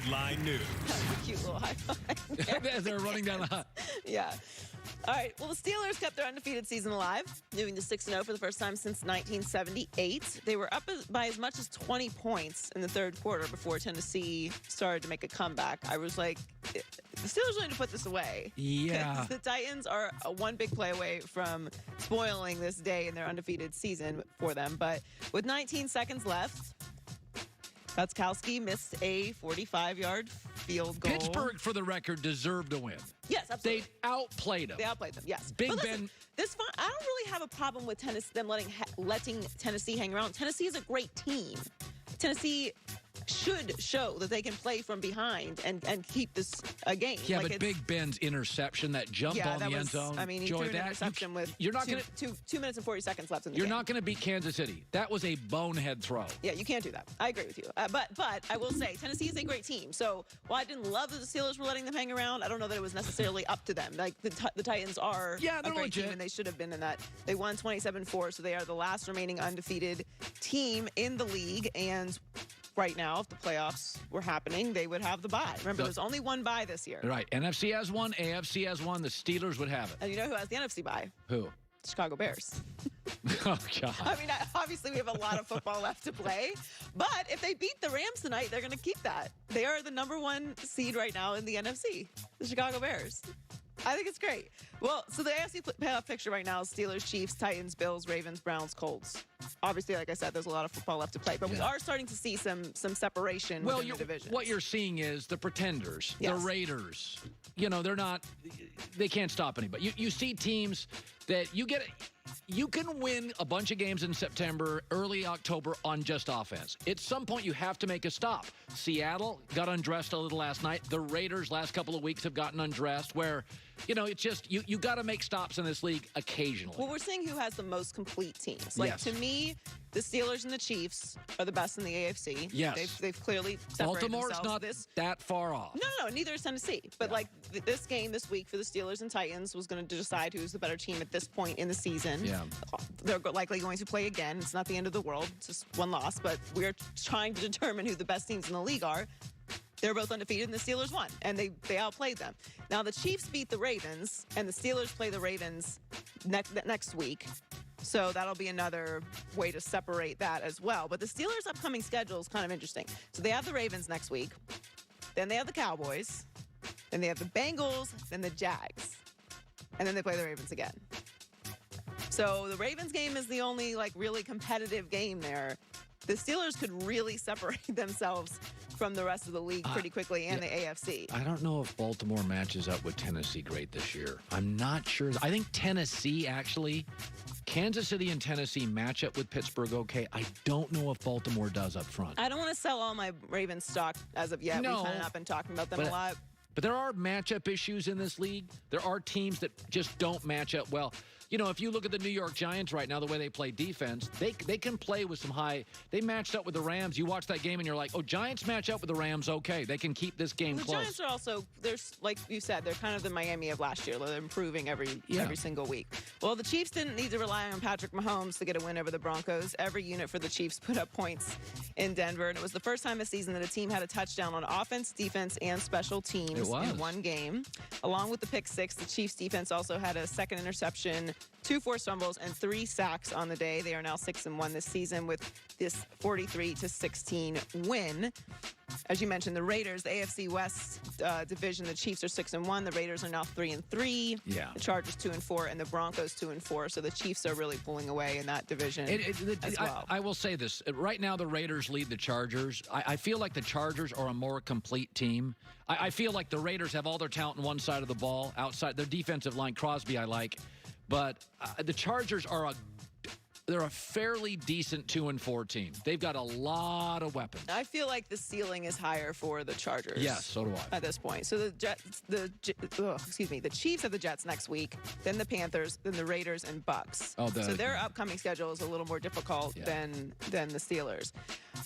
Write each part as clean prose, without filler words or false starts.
Headline News. Cute little high five. As they're running down the Yeah. All right. Well, the Steelers kept their undefeated season alive, moving to 6-0 for the first time since 1978. They were up by as much as 20 points in the third quarter before Tennessee started to make a comeback. I was like, the Steelers need to put this away. Yeah. The Titans are one big play away from spoiling this day in their undefeated season for them. But with 19 seconds left, Gostkowski missed a 45-yard field goal. Pittsburgh, for the record, deserved to win. Yes, absolutely. They outplayed them. They outplayed them, yes. Big but listen, Ben. I don't really have a problem with them letting Tennessee hang around. Tennessee is a great team. Tennessee should show that they can play from behind and keep this a game. Yeah, but Big Ben's interception, that jump on the end zone. I mean, he threw an interception with you're not gonna, 2 minutes and 40 seconds left in the You're game. not going to beat Kansas City. That was a bonehead throw. Yeah, you can't do that. I agree with you. But I will say, Tennessee is a great team. So while I didn't love that the Steelers were letting them hang around, I don't know that it was necessarily up to them. Like, the Titans are they're a great legit. team, and they should have been in that. They won 27-4, so they are the last remaining undefeated team in the league. And right now, if the playoffs were happening, they would have the bye. Remember, there's only one bye this year. Right. NFC has one, AFC has one. The Steelers would have it. And you know who has the NFC bye? Who? The Chicago Bears. Oh, God. I mean, obviously we have a lot of football left to play, but if they beat the Rams tonight, they're going to keep that. They are the #1 seed right now in the NFC, the Chicago Bears. I think it's great. Well, so the AFC playoff picture right now is Steelers, Chiefs, Titans, Bills, Ravens, Browns, Colts. Obviously, like I said, there's a lot of football left to play, but we are starting to see some separation within the divisions. What you're seeing is the pretenders, Yes. the Raiders. You know, they can't stop anybody. You see teams that you can win a bunch of games in September, early October on just offense. At some point, you have to make a stop. Seattle got undressed a little last night. The Raiders last couple of weeks have gotten undressed where, it's just you got to make stops in this league occasionally. Well, we're seeing who has the most complete teams. Like, Yes. to me, the Steelers and the Chiefs are the best in the AFC. Yes. They've clearly separated Baltimore's themselves. not that far off. No, neither is Tennessee. But, this game this week for the Steelers and Titans was going to decide who's the better team at this point in the season. Yeah. They're likely going to play again. It's not the end of the world. It's just one loss. But we're trying to determine who the best teams in the league are. They're both undefeated, and the Steelers won, and they outplayed them. Now, the Chiefs beat the Ravens, and the Steelers play the Ravens next week. So that'll be another way to separate that as well. But the Steelers' upcoming schedule is kind of interesting. So they have the Ravens next week. Then they have the Cowboys. Then they have the Bengals. Then the Jags. And then they play the Ravens again. So the Ravens game is the only, really competitive game there. The Steelers could really separate themselves from the rest of the league pretty quickly and the AFC. I don't know if Baltimore matches up with Tennessee great this year. I'm not sure. I think Tennessee actually, Kansas City and Tennessee match up with Pittsburgh okay. I don't know if Baltimore does up front. I don't want to sell all my Ravens stock as of yet. No, We've kind of not been talking about them a lot. But there are matchup issues in this league. There are teams that just don't match up well. If you look at the New York Giants right now, the way they play defense, they can play with some high. They matched up with the Rams. You watch that game and you're like, oh, Giants match up with the Rams. Okay, they can keep this game the close. Giants are also, like you said, they're kind of the Miami of last year. They're improving every single week. Well, the Chiefs didn't need to rely on Patrick Mahomes to get a win over the Broncos. Every unit for the Chiefs put up points in Denver, and it was the first time this season that a team had a touchdown on offense, defense, and special teams in one game. Along with the pick six, the Chiefs defense also had a second interception, 2 forced fumbles, and 3 sacks on the day. They are now 6-1 this season with this 43-16 win. As you mentioned, the Raiders, the AFC West division, the Chiefs are 6-1. The Raiders are now 3-3. Yeah. The Chargers 2-4, and the Broncos 2-4. So the Chiefs are really pulling away in that division as well. I will say this. Right now, the Raiders lead the Chargers. I feel like the Chargers are a more complete team. I feel like the Raiders have all their talent on one side of the ball. Outside, their defensive line, Crosby, I like. But the Chargers they're a fairly decent 2-4 team. They've got a lot of weapons. I feel like the ceiling is higher for the Chargers. Yes, so do I. At this point. So the Chiefs have the Jets next week, then the Panthers, then the Raiders and Bucks. So their upcoming schedule is a little more difficult than the Steelers.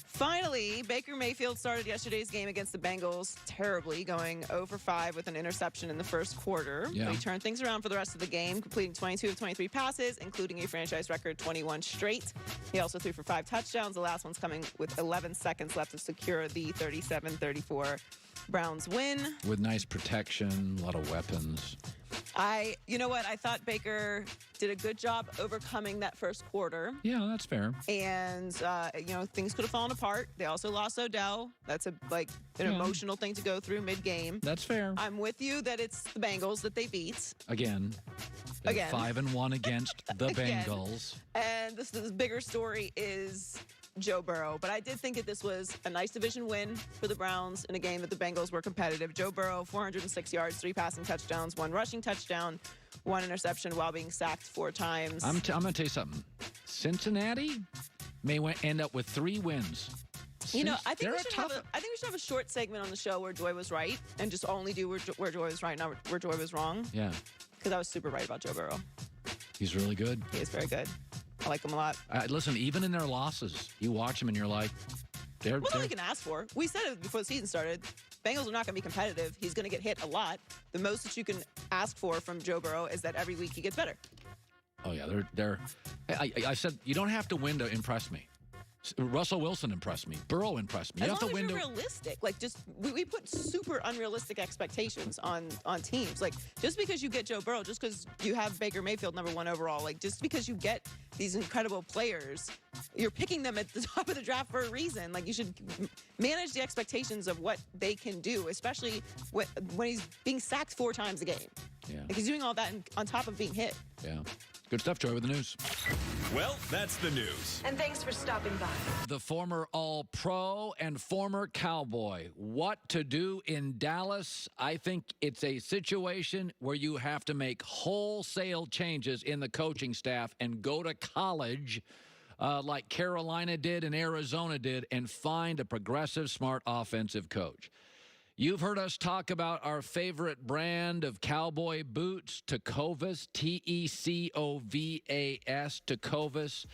Finally, Baker Mayfield started yesterday's game against the Bengals terribly, going 0 for 5 with an interception in the first quarter. Yeah. But he turned things around for the rest of the game, completing 22 of 23 passes, including a franchise record 21 straight. He also threw for 5 touchdowns. The last one's coming with 11 seconds left to secure the 37-34 Browns win. With nice protection, a lot of weapons. You know what? I thought Baker did a good job overcoming that first quarter. Yeah, that's fair. And, things could have fallen apart. They also lost Odell. That's an emotional thing to go through mid-game. That's fair. I'm with you that it's the Bengals that they beat. Again. 5-1 against the Bengals. And this bigger story is Joe Burrow. But I did think that this was a nice division win for the Browns in a game that the Bengals were competitive. Joe Burrow, 406 yards, 3 passing touchdowns, 1 rushing touchdown, 1 interception while being sacked 4 times. I'm going to tell you something. Cincinnati may end up with 3 wins. I think we should have a short segment on the show where Joy was right and just only do where Joy was right, not where Joy was wrong. Yeah. Because I was super right about Joe Burrow. He's really good. He is very good. I like him a lot. Listen, even in their losses, you watch them and you're like, all you can ask for. We said it before the season started. Bengals are not going to be competitive. He's going to get hit a lot. The most that you can ask for from Joe Burrow is that every week he gets better. Oh, yeah. I said, you don't have to win to impress me. Russell Wilson impressed me. Burrow impressed me. You have to win. Realistic. We put super unrealistic expectations on teams. Just because you get Joe Burrow, just because you have Baker Mayfield #1 overall, just because you get these incredible players, you're picking them at the top of the draft for a reason. You should manage the expectations of what they can do, especially when he's being sacked 4 times a game. Yeah. He's doing all that on top of being hit. Yeah. Good stuff, Joy, with the news. Well, that's the news. And thanks for stopping by. The former All-Pro and former Cowboy. What to do in Dallas? I think it's a situation where you have to make wholesale changes in the coaching staff and go to college like Carolina did and Arizona did and find a progressive, smart offensive coach. You've heard us talk about our favorite brand of cowboy boots, Tecovas, Tecovas, Tecovas,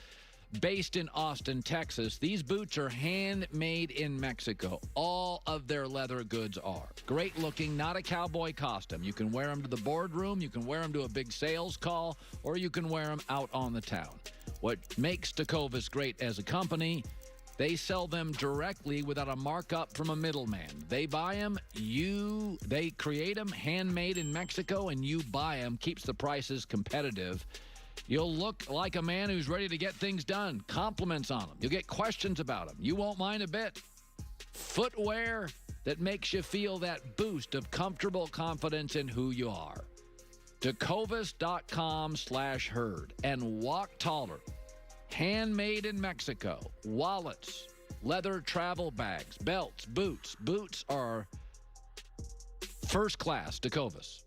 based in Austin, Texas. These boots are handmade in Mexico. All of their leather goods are. Great looking, not a cowboy costume. You can wear them to the boardroom, you can wear them to a big sales call, or you can wear them out on the town. What makes Tecovas great as a company, they sell them directly without a markup from a middleman. They buy them, they create them, handmade in Mexico, and you buy them. Keeps the prices competitive. You'll look like a man who's ready to get things done. Compliments on them. You'll get questions about them. You won't mind a bit. Footwear that makes you feel that boost of comfortable confidence in who you are. Tecovas.com/herd and walk taller. Handmade in Mexico. Wallets, leather travel bags, belts, boots. Boots are first class, Tecovas.